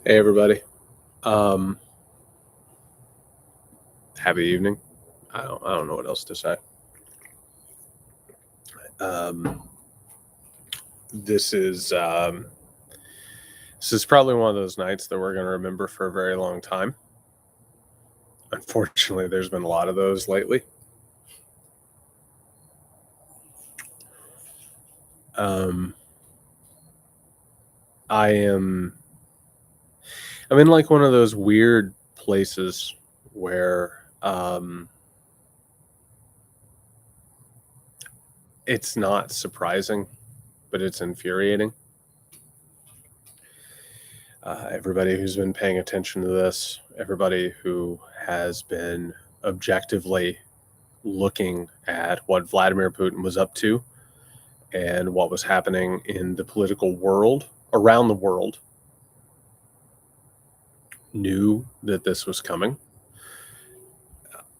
Hey everybody. Um, Happy evening. I don't know what else to say. Um, this is this is probably one of those nights that we're going to remember for a very long time. Unfortunately, there's been a lot of those lately. Um, I'm in like one of those weird places where it's not surprising, but it's infuriating. Everybody who's been paying attention to this, everybody who has been objectively looking at what Vladimir Putin was up to and what was happening in the political world around the world knew that this was coming.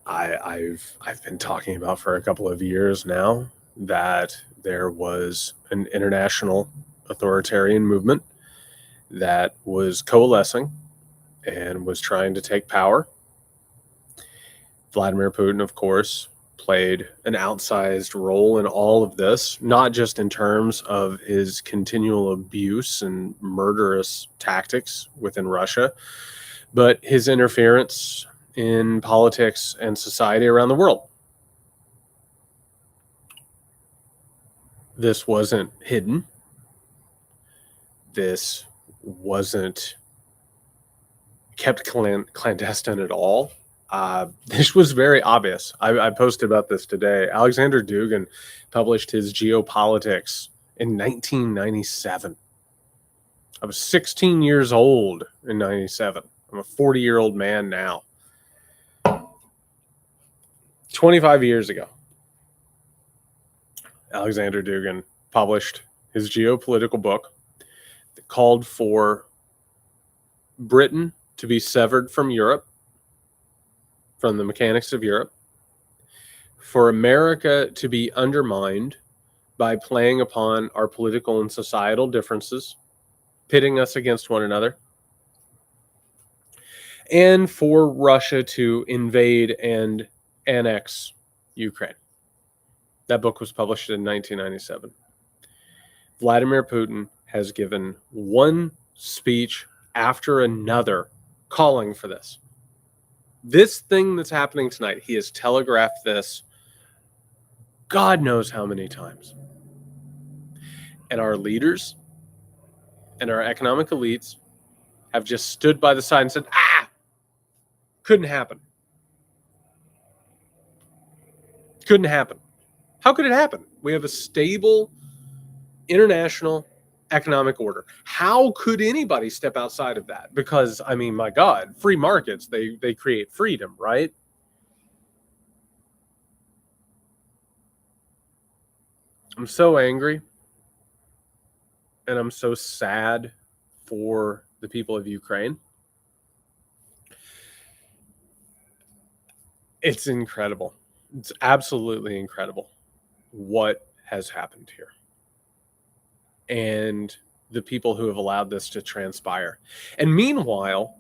I've been talking about for a couple of years now that there was an international authoritarian movement that was coalescing and was trying to take power. Vladimir Putin, of course, played an outsized role in all of this, not just in terms of his continual abuse and murderous tactics within Russia, but his interference in politics and society around the world. This wasn't hidden. This wasn't kept clandestine at all. This was very obvious. I posted about this today. Alexander Dugin published his Geopolitics in 1997. I was 16 years old in 97. I'm a 40-year-old man now. 25 years ago, Alexander Dugin published his geopolitical book that called for Britain to be severed from Europe, from the mechanics of Europe, for America to be undermined by playing upon our political and societal differences, pitting us against one another, and for Russia to invade and annex Ukraine. That book was published in 1997. Vladimir Putin has given one speech after another calling for this. This thing that's happening tonight, he has telegraphed this God knows how many times. And our leaders and our economic elites have just stood by the side and said, couldn't happen. Couldn't happen. How could it happen? We have a stable international economic order. How could anybody step outside of that? Because, I mean, my God, free markets, they create freedom, right? I'm so angry and I'm so sad for the people of Ukraine. It's incredible. It's absolutely incredible what has happened here. And the people who have allowed this to transpire. And meanwhile,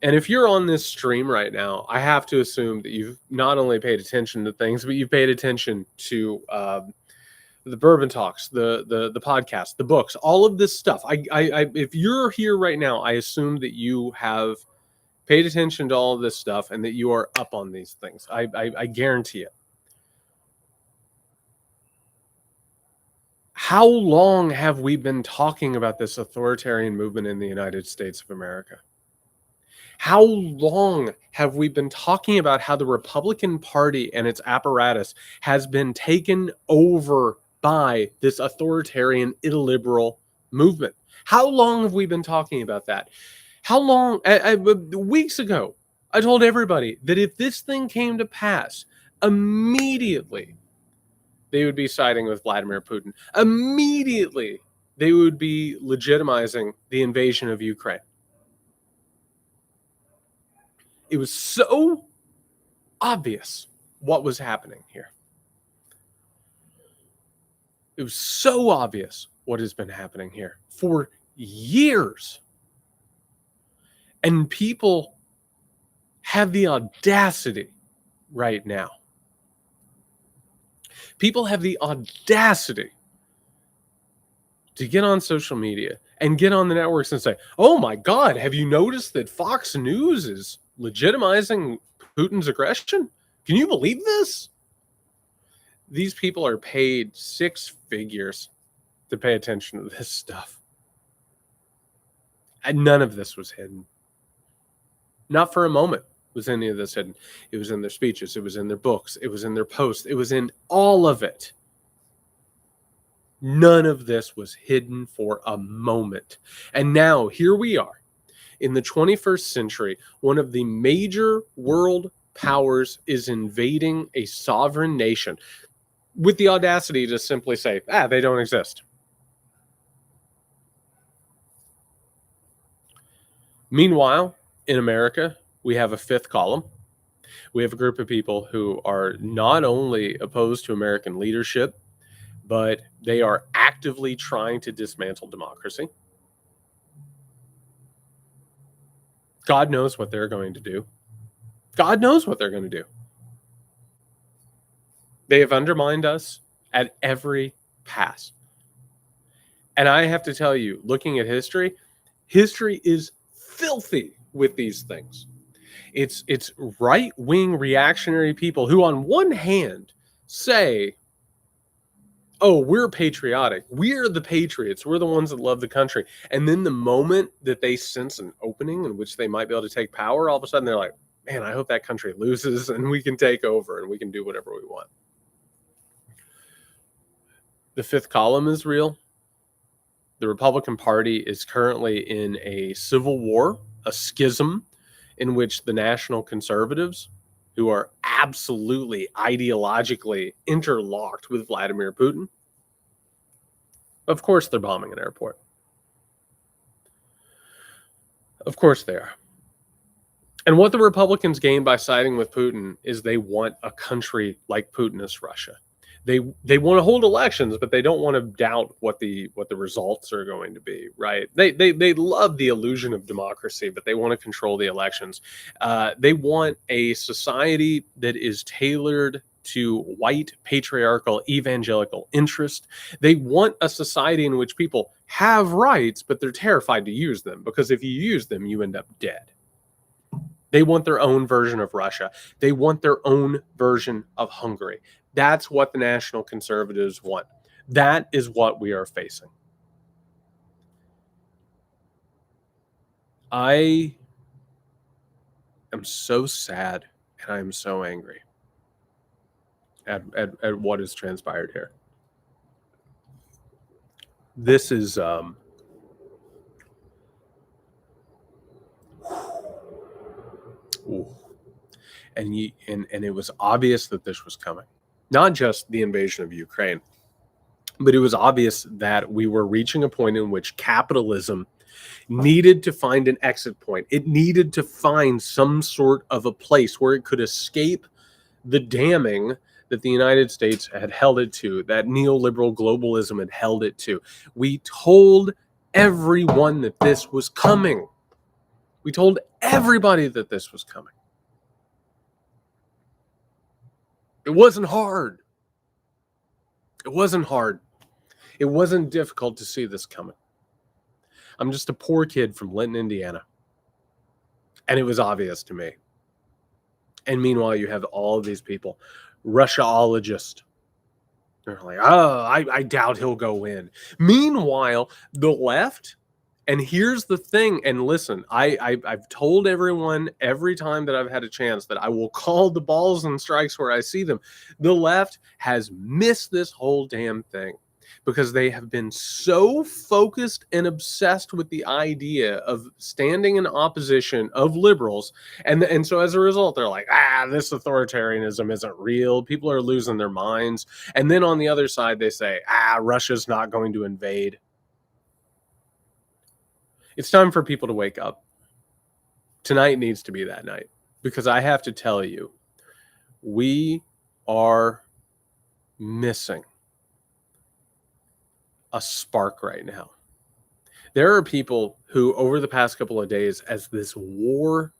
and if you're on this stream right now, I have to assume that you've not only paid attention to things, but you've paid attention to the Bourbon Talks, the podcast, the books, all of this stuff. If you're here right now, I assume that you have paid attention to all of this stuff and that you are up on these things. I guarantee it. How long have we been talking about this authoritarian movement in the United States of America? How long have we been talking about how the Republican Party and its apparatus has been taken over by this authoritarian illiberal movement? How long have we been talking about that? How long? Weeks ago, I told everybody that if this thing came to pass, immediately they would be siding with Vladimir Putin. Immediately, they would be legitimizing the invasion of Ukraine. It was so obvious what was happening here. It was so obvious what has been happening here for Years. And people have the audacity right now. People have the audacity to get on social media and get on the networks and say, oh my God, have you noticed that Fox News is legitimizing Putin's aggression? Can you believe this? These people are paid six figures to pay attention to this stuff. And none of this was hidden. Not for a moment was any of this hidden. It was in their speeches. It was in their books. It was in their posts. It was in all of it. None of this was hidden for a moment. And now here we are in the 21st century. One of the major world powers is invading a sovereign nation with the audacity to simply say, they don't exist. Meanwhile, in America, we have a fifth column. We have a group of people who are not only opposed to American leadership, but they are actively trying to dismantle democracy. God knows what they're going to do. God knows what they're going to do. They have undermined us at every pass. And I have to tell you, looking at history is filthy with these things. It's right-wing reactionary people who on one hand say, oh, we're patriotic. We're the patriots. We're the ones that love the country. And then the moment that they sense an opening in which they might be able to take power, all of a sudden they're like, man, I hope that country loses and we can take over and we can do whatever we want. The fifth column is real. The Republican Party is currently in a civil war, a schism, in which the National Conservatives, who are absolutely ideologically interlocked with Vladimir Putin, of course they're bombing an airport. Of course they are. And what the Republicans gain by siding with Putin is they want a country like Putinist Russia. They want to hold elections, but they don't want to doubt what the results are going to be, right? They love the illusion of democracy, but they want to control the elections. They want a society that is tailored to white, patriarchal, evangelical interest. They want a society in which people have rights, but they're terrified to use them, because if you use them, you end up dead. They want their own version of Russia. They want their own version of Hungary. That's what the National Conservatives want. That is what we are facing. I am so sad and I am so angry at what has transpired here. This is and it was obvious that this was coming. Not just the invasion of Ukraine, but it was obvious that we were reaching a point in which capitalism needed to find an exit point. It needed to find some sort of a place where it could escape the damning that the United States had held it to, that neoliberal globalism had held it to. We told everyone that this was coming. We told everybody that this was coming. It wasn't hard. It wasn't hard. It wasn't difficult to see this coming. I'm just a poor kid from Linton, Indiana. And it was obvious to me. And meanwhile, you have all of these people, Russiologists. They're like, I doubt he'll go in. Meanwhile, the left, and here's the thing, and listen, I've told everyone every time that I've had a chance that I will call the balls and strikes where I see them. The left has missed this whole damn thing because they have been so focused and obsessed with the idea of standing in opposition of liberals. And so as a result, they're like, this authoritarianism isn't real. People are losing their minds. And then on the other side, they say, Russia's not going to invade. It's time for people to wake up. Tonight needs to be that night, because I have to tell you, we are missing a spark right now. There are people who, over the past couple of days, as this war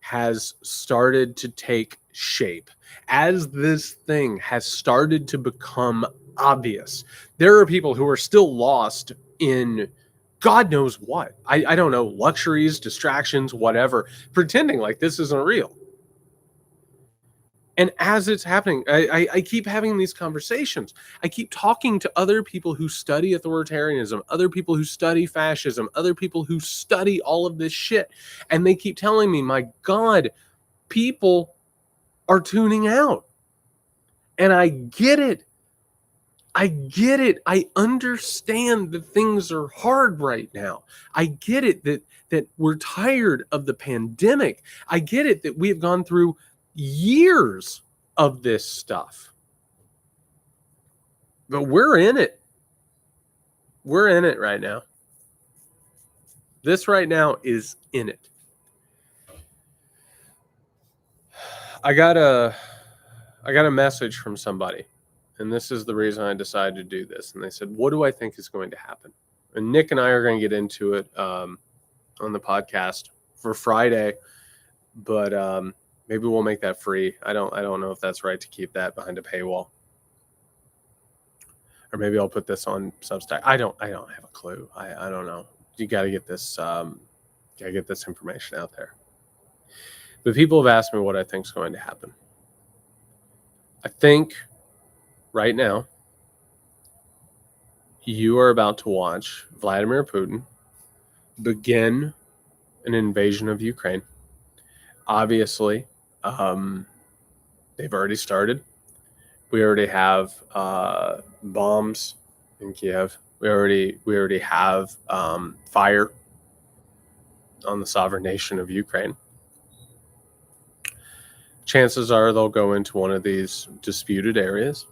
has started to take shape, as this thing has started to become obvious, there are people who are still lost in God knows what. I don't know, luxuries, distractions, whatever, pretending like this isn't real. And as it's happening, I keep having these conversations. I keep talking to other people who study authoritarianism, other people who study fascism, other people who study all of this shit. And they keep telling me, my God, people are tuning out. And I get it. I get it. I understand that things are hard right now. I get it that we're tired of the pandemic. I get it that we have gone through years of this stuff. But we're in it. We're in it right now. This right now is in it. I got a message from somebody, and this is the reason I decided to do this. And they said, "What do I think is going to happen?" And Nick and I are going to get into it on the podcast for Friday, but maybe we'll make that free. I don't know if that's right to keep that behind a paywall, or maybe I'll put this on Substack. I don't have a clue. I don't know. You got to get this information out there. But people have asked me what I think is going to happen. I think right now you are about to watch Vladimir Putin begin an invasion of Ukraine. Obviously, they've already started. We already have bombs in Kiev. We already have fire on the sovereign nation of Ukraine. Chances are they'll go into one of these disputed areas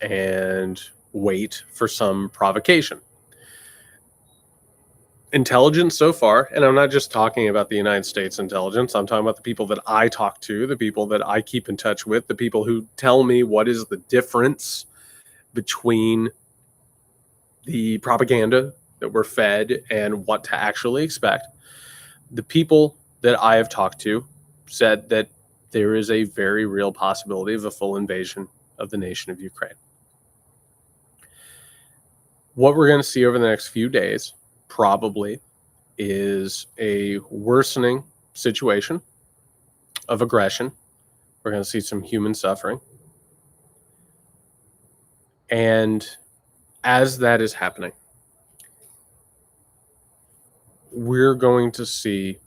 and wait for some provocation. Intelligence so far, and I'm not just talking about the United States intelligence, I'm talking about the people that I talk to, the people that I keep in touch with, the people who tell me what is the difference between the propaganda that we're fed and what to actually expect. The people that I have talked to said that there is a very real possibility of a full invasion of the nation of Ukraine. What we're going to see over the next few days probably is a worsening situation of aggression. We're going to see some human suffering. And as that is happening, we're going to see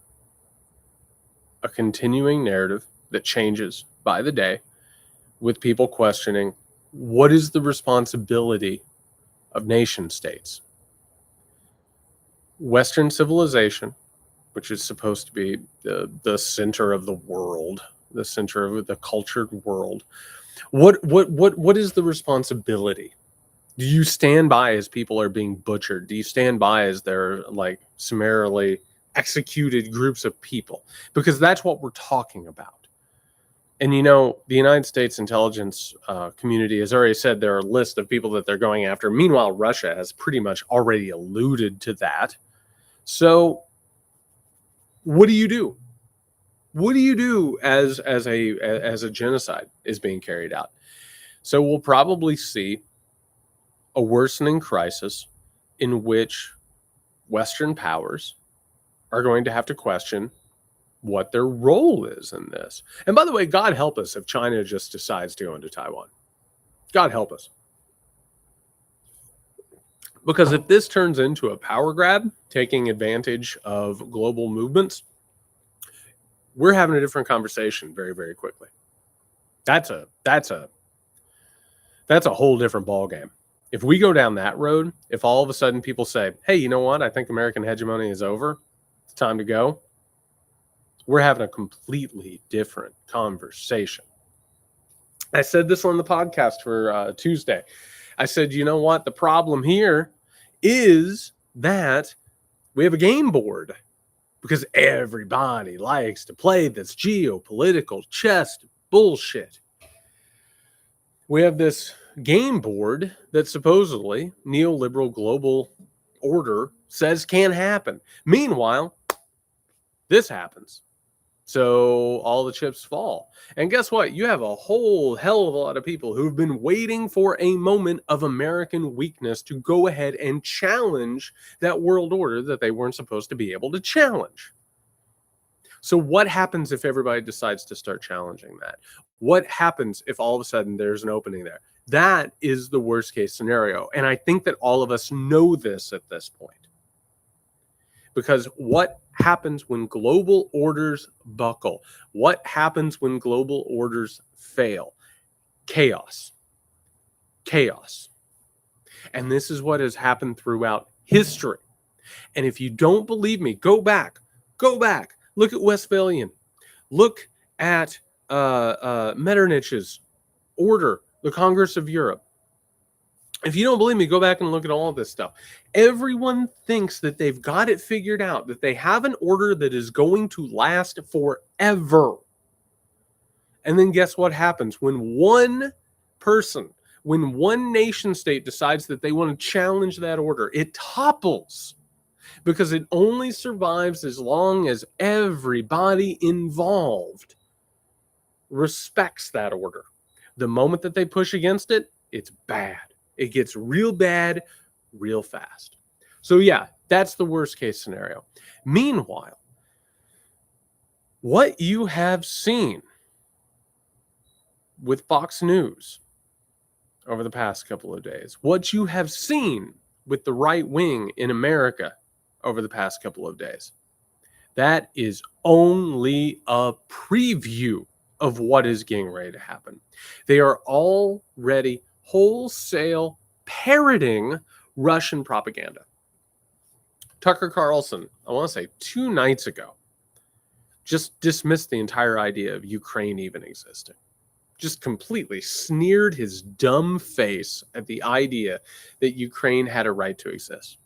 a continuing narrative that changes by the day, with people questioning what is the responsibility of nation states. Western civilization, which is supposed to be the center of the world, the center of the cultured world, what is the responsibility? Do you stand by as people are being butchered? Do you stand by as they're like summarily executed groups of people? Because that's what we're talking about. And you know, the United States intelligence community has already said there are a list of people that they're going after. Meanwhile, Russia has pretty much already alluded to that. So what do you do? What do you do as a genocide is being carried out? So we'll probably see a worsening crisis in which Western powers are going to have to question what their role is in this. And by the way, God help us if China just decides to go into Taiwan. God help us. Because if this turns into a power grab, taking advantage of global movements, we're having a different conversation very, very quickly. That's a whole different ballgame. If we go down that road, if all of a sudden people say, hey, you know what? I think American hegemony is over. It's time to go. We're having a completely different conversation. I said this on the podcast for Tuesday. I said, you know what? The problem here is that we have a game board because everybody likes to play this geopolitical chess bullshit. We have this game board that supposedly neoliberal global order says can happen. Meanwhile, this happens. So all the chips fall. And guess what? You have a whole hell of a lot of people who've been waiting for a moment of American weakness to go ahead and challenge that world order that they weren't supposed to be able to challenge. So what happens if everybody decides to start challenging that? What happens if all of a sudden there's an opening there? That is the worst case scenario. And I think that all of us know this at this point. Because what happens when global orders buckle? What happens when global orders fail? Chaos. Chaos. And this is what has happened throughout history. And if you don't believe me, go back. Look at Westphalian. Look at Metternich's order, the Congress of Europe. If you don't believe me, go back and look at all of this stuff. Everyone thinks that they've got it figured out, that they have an order that is going to last forever. And then guess what happens? When one person, when one nation state decides that they want to challenge that order, it topples. Because it only survives as long as everybody involved respects that order. The moment that they push against it, it's bad. It gets real bad real fast. So yeah, that's the worst case scenario. Meanwhile, what you have seen with Fox News over the past couple of days, what you have seen with the right wing in America over the past couple of days, that is only a preview of what is getting ready to happen. They are already wholesale parroting Russian propaganda. Tucker Carlson, I want to say 2 nights ago, just dismissed the entire idea of Ukraine even existing. Just completely sneered his dumb face at the idea that Ukraine had a right to exist.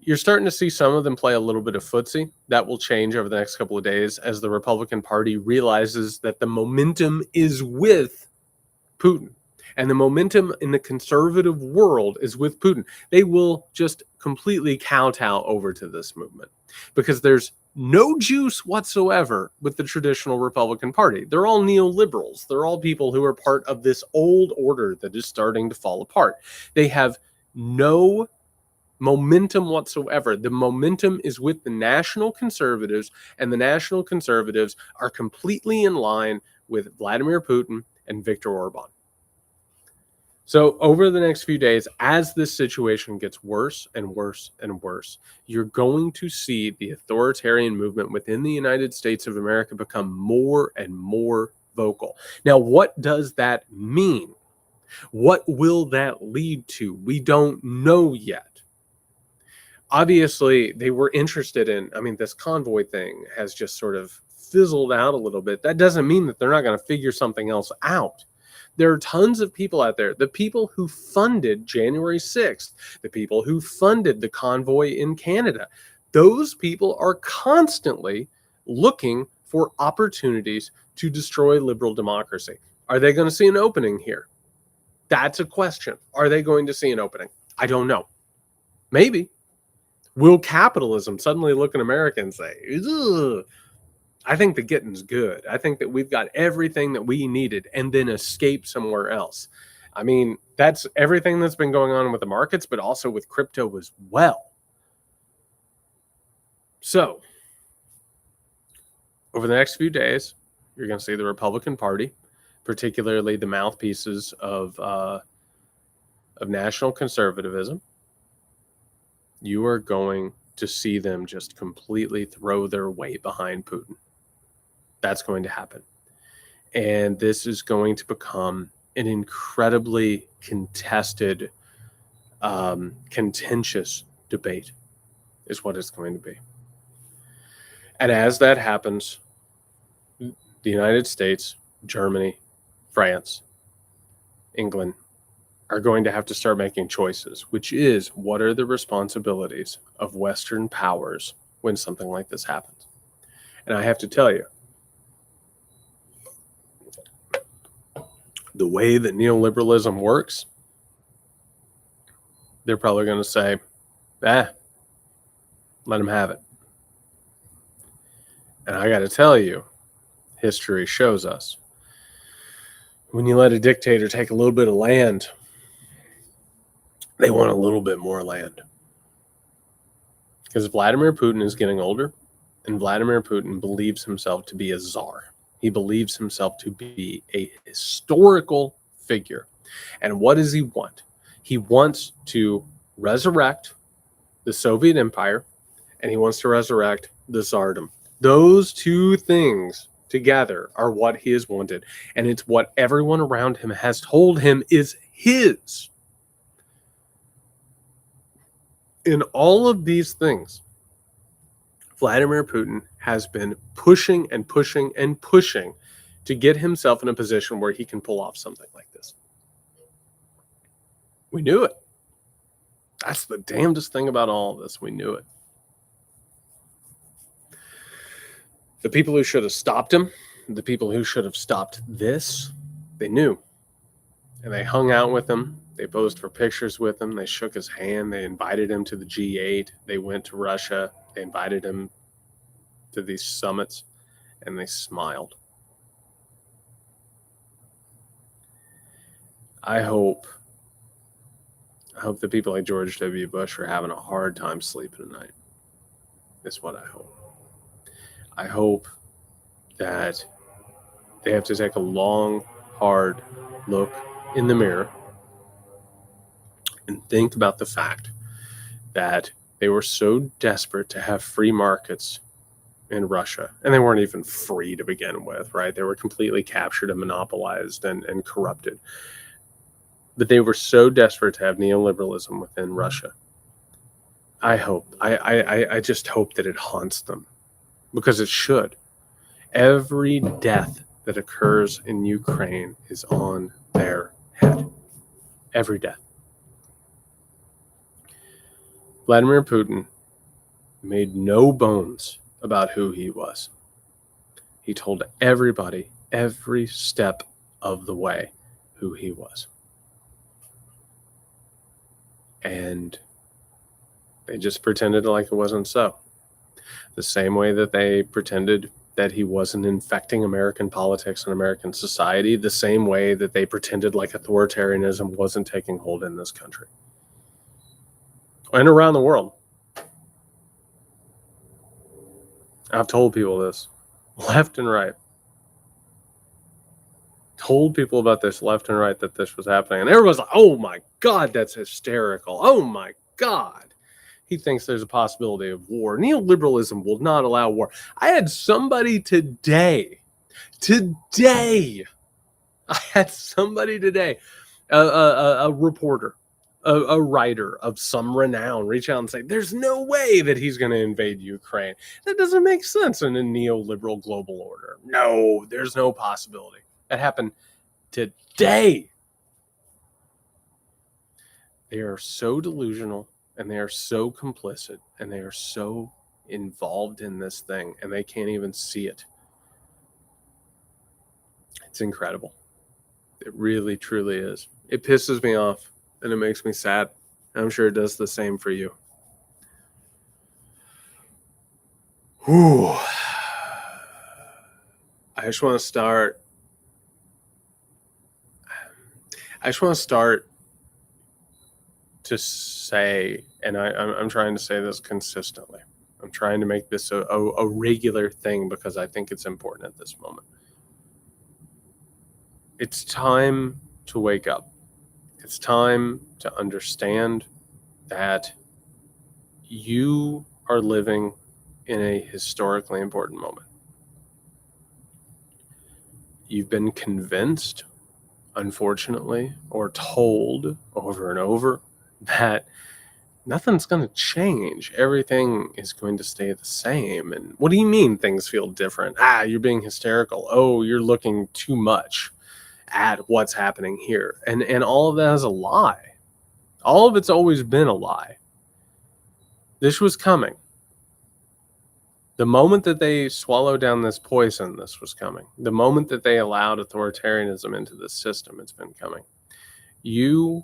You're starting to see some of them play a little bit of footsie. That will change over the next couple of days as the Republican Party realizes that the momentum is with Putin. And the momentum in the conservative world is with Putin. They will just completely kowtow over to this movement because there's no juice whatsoever with the traditional Republican Party. They're all neoliberals. They're all people who are part of this old order that is starting to fall apart. They have no momentum whatsoever. The momentum is with the national conservatives, and the national conservatives are completely in line with Vladimir Putin and Viktor Orban. So over the next few days, as this situation gets worse and worse and worse, you're going to see the authoritarian movement within the United States of America become more and more vocal. Now, what does that mean? What will that lead to? We don't know yet. Obviously, they were interested in, this convoy thing has just sort of fizzled out a little bit. That doesn't mean that they're not going to figure something else out. There are tons of people out there, the people who funded January 6th, the people who funded the convoy in Canada. Those people are constantly looking for opportunities to destroy liberal democracy. Are they going to see an opening here? That's a question. Are they going to see an opening? I don't know. Maybe. Will capitalism suddenly look at America and say, ugh? I think the getting's good. I think that we've got everything that we needed and then escape somewhere else. That's everything that's been going on with the markets, but also with crypto as well. So, over the next few days, you're going to see the Republican Party, particularly the mouthpieces of national conservatism. You are going to see them just completely throw their weight behind Putin. That's going to happen. And this is going to become an incredibly contested, contentious debate is what it's going to be. And as that happens, the United States, Germany, France, England are going to have to start making choices, which is what are the responsibilities of Western powers when something like this happens. And I have to tell you, the way that neoliberalism works, they're probably going to say, let them have it. And I got to tell you, history shows us when you let a dictator take a little bit of land, they want a little bit more land. Because Vladimir Putin is getting older, and Vladimir Putin believes himself to be a czar. He believes himself to be a historical figure. And what does he want? He wants to resurrect the Soviet Empire, and he wants to resurrect the Tsardom. Those two things together are what he has wanted, and it's what everyone around him has told him is his. In all of these things, Vladimir Putin has been pushing and pushing and pushing to get himself in a position where he can pull off something like this. We knew it. That's the damnedest thing about all of this. We knew it. The people who should have stopped him, the people who should have stopped this, they knew. And they hung out with him. They posed for pictures with him. They shook his hand. They invited him to the G8. They went to Russia. They invited him to these summits, and they smiled. I hope the people like George W. Bush are having a hard time sleeping tonight. That's what I hope. I hope that they have to take a long, hard look in the mirror and think about the fact that they were so desperate to have free markets in Russia, and they weren't even free to begin with, right? They were completely captured and monopolized and corrupted. But they were so desperate to have neoliberalism within Russia. I just hope that it haunts them, because it should. Every death that occurs in Ukraine is on their head. Every death. Vladimir Putin made no bones about who he was. He told everybody, every step of the way, who he was. And they just pretended like it wasn't so. The same way that they pretended that he wasn't infecting American politics and American society, the same way that they pretended like authoritarianism wasn't taking hold in this country and around the world. I've told people this left and right. Told people about this left and right, that this was happening. And everyone's like, oh my God, that's hysterical. Oh my God. He thinks there's a possibility of war. Neoliberalism will not allow war. I had somebody today, a reporter, a writer of some renown, reach out and say, there's no way that he's going to invade Ukraine. That doesn't make sense in a neoliberal global order. No, there's no possibility. That happened today. They are so delusional, and they are so complicit, and they are so involved in this thing, and they can't even see it. It's incredible. It really, truly is. It pisses me off, and it makes me sad. I'm sure it does the same for you. Whew. I just want to start to say, and I'm trying to say this consistently. I'm trying to make this a regular thing, because I think it's important at this moment. It's time to wake up. It's time to understand that you are living in a historically important moment. You've been convinced, unfortunately, or told over and over that nothing's going to change. Everything is going to stay the same. And what do you mean things feel different? You're being hysterical. Oh, you're looking too much at what's happening here. And all of that is a lie. All of it's always been a lie. This was coming. The moment that they swallowed down this poison, this was coming. The moment that they allowed authoritarianism into the system, it's been coming. You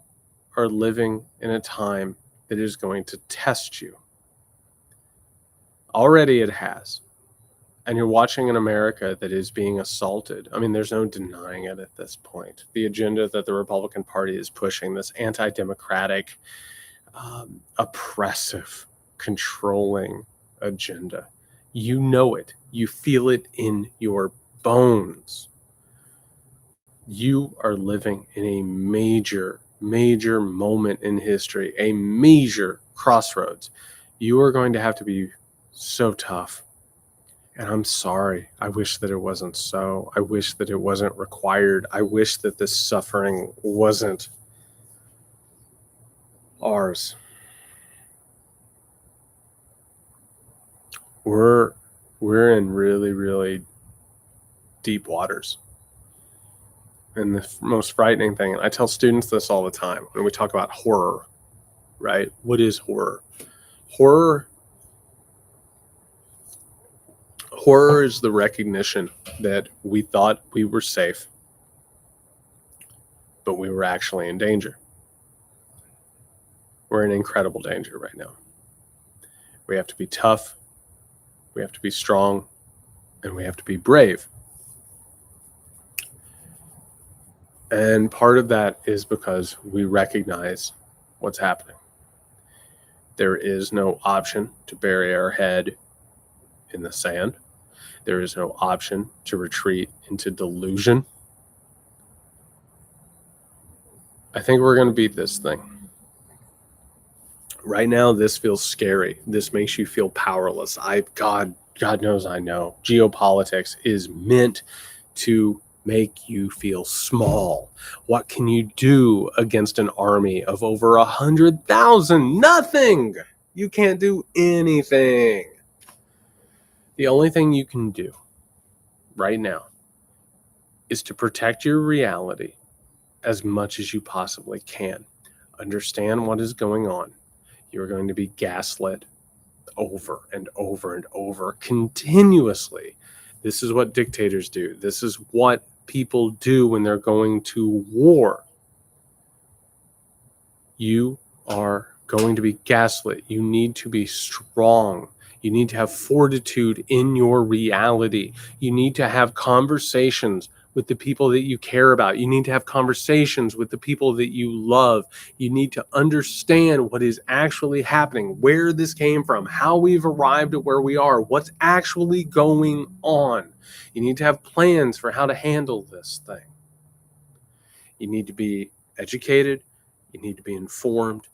are living in a time that is going to test you. Already it has. And you're watching an America that is being assaulted. I mean, there's no denying it at this point. The agenda that the Republican Party is pushing, this anti-democratic, oppressive, controlling agenda. You know it. You feel it in your bones. You are living in a major, major moment in history, a major crossroads. You are going to have to be so tough. And I'm sorry. I wish that it wasn't so. I wish that it wasn't required. I wish that this suffering wasn't ours. We're in really, really deep waters. And the most frightening thing, and I tell students this all the time when we talk about horror, right? What is horror? Horror is the recognition that we thought we were safe, but we were actually in danger. We're in incredible danger right now. We have to be tough, we have to be strong, and we have to be brave. And part of that is because we recognize what's happening. There is no option to bury our head in the sand. There is no option to retreat into delusion. I think we're going to beat this thing. Right now, this feels scary. This makes you feel powerless. God knows I know. Geopolitics is meant to make you feel small. What can you do against an army of over 100,000? Nothing. You can't do anything. The only thing you can do right now is to protect your reality as much as you possibly can. Understand what is going on. You're going to be gaslit over and over and over continuously. This is what dictators do. This is what people do when they're going to war. You are going to be gaslit. You need to be strong. You need to have fortitude in your reality. You need to have conversations with the people that you care about. You need to have conversations with the people that you love. You need to understand what is actually happening, where this came from, how we've arrived at where we are, what's actually going on. You need to have plans for how to handle this thing. You need to be educated. You need to be informed.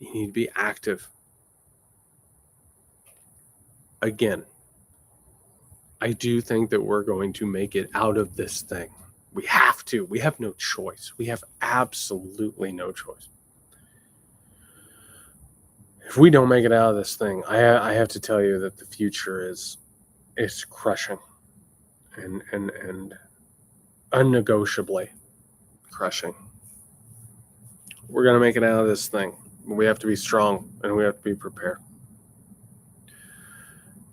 You need to be active. Again, I do think that we're going to make it out of this thing. We have to. We have no choice. We have absolutely no choice. If we don't make it out of this thing, I have to tell you that the future is crushing and unnegotiably crushing. We're going to make it out of this thing. We have to be strong and we have to be prepared.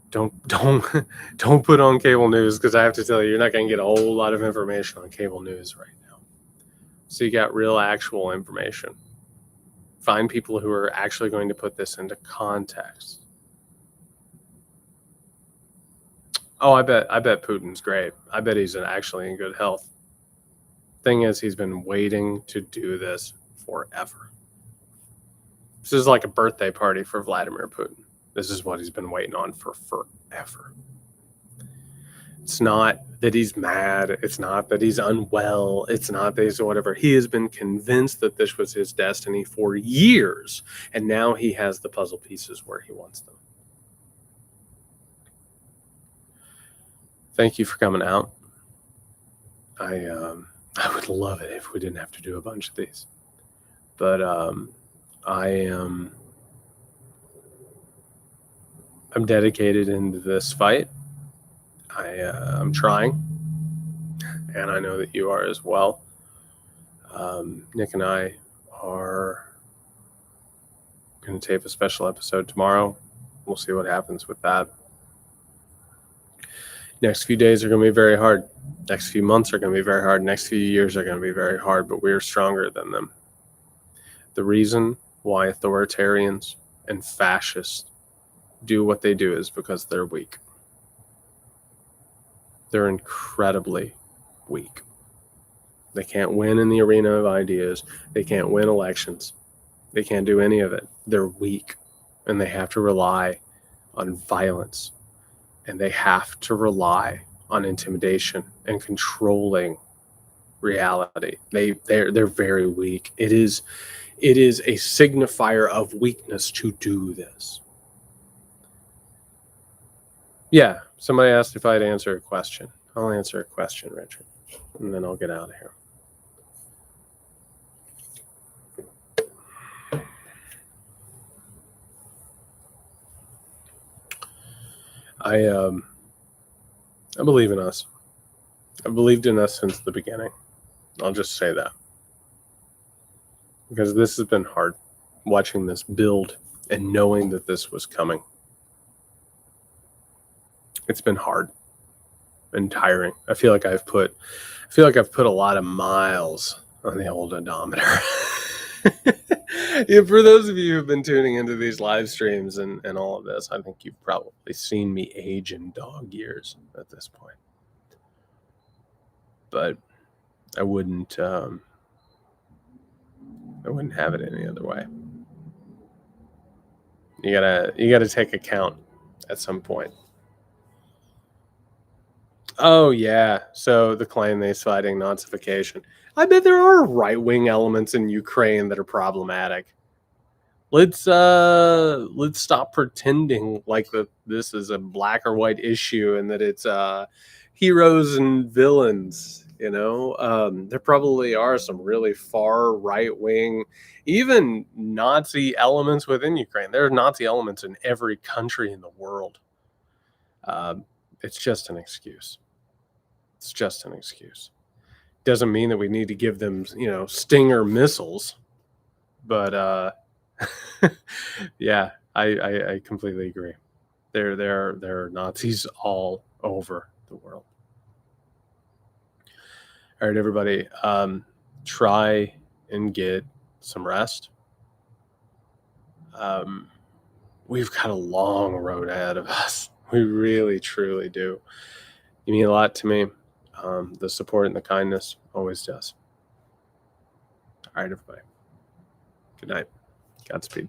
Don't put on cable news, because I have to tell you, you're not going to get a whole lot of information on cable news right now. So you got real, actual information. Find people who are actually going to put this into context. Oh, I bet Putin's great. I bet he's actually in good health. Thing is, he's been waiting to do this forever. This is like a birthday party for Vladimir Putin. This is what he's been waiting on for forever. It's not that he's mad. It's not that he's unwell. It's not that he's whatever. He has been convinced that this was his destiny for years, and now he has the puzzle pieces where he wants them. Thank you for coming out. I would love it if we didn't have to do a bunch of these, but I'm dedicated into this fight. I'm trying, and I know that you are as well. Nick and I are going to tape a special episode tomorrow. We'll see what happens with that. Next few days are going to be very hard. Next few months are going to be very hard. Next few years are going to be very hard, but we are stronger than them. The reason why authoritarians and fascists do what they do is because they're weak. They're incredibly weak. They can't win in the arena of ideas. They can't win elections. They can't do any of it. They're weak, and they have to rely on violence, and they have to rely on intimidation and controlling reality. They're very weak. It is a signifier of weakness to do this. Yeah, somebody asked if I'd answer a question. I'll answer a question, Richard, and then I'll get out of here. I believe in us. I've believed in us since the beginning. I'll just say that. Because this has been hard, watching this build and knowing that this was coming. It's been hard and tiring. I feel like I've put a lot of miles on the old odometer. Yeah, for those of you who've been tuning into these live streams and all of this, I think you've probably seen me age in dog years at this point. But I wouldn't have it any other way. You gotta take account at some point. Oh yeah, so the claim that he's fighting Nazification. I bet there are right-wing elements in Ukraine that are problematic. Let's stop pretending like that this is a black or white issue and that it's heroes and villains. There probably are some really far right-wing, even Nazi elements within Ukraine. There are Nazi elements in every country in the world. It's just an excuse. It's just an excuse. Doesn't mean that we need to give them, Stinger missiles. But yeah, I completely agree. There are Nazis all over the world. All right, everybody, try and get some rest. We've got a long road ahead of us. We really, truly do. You mean a lot to me. The support and the kindness always does. All right, everybody. Good night. Godspeed.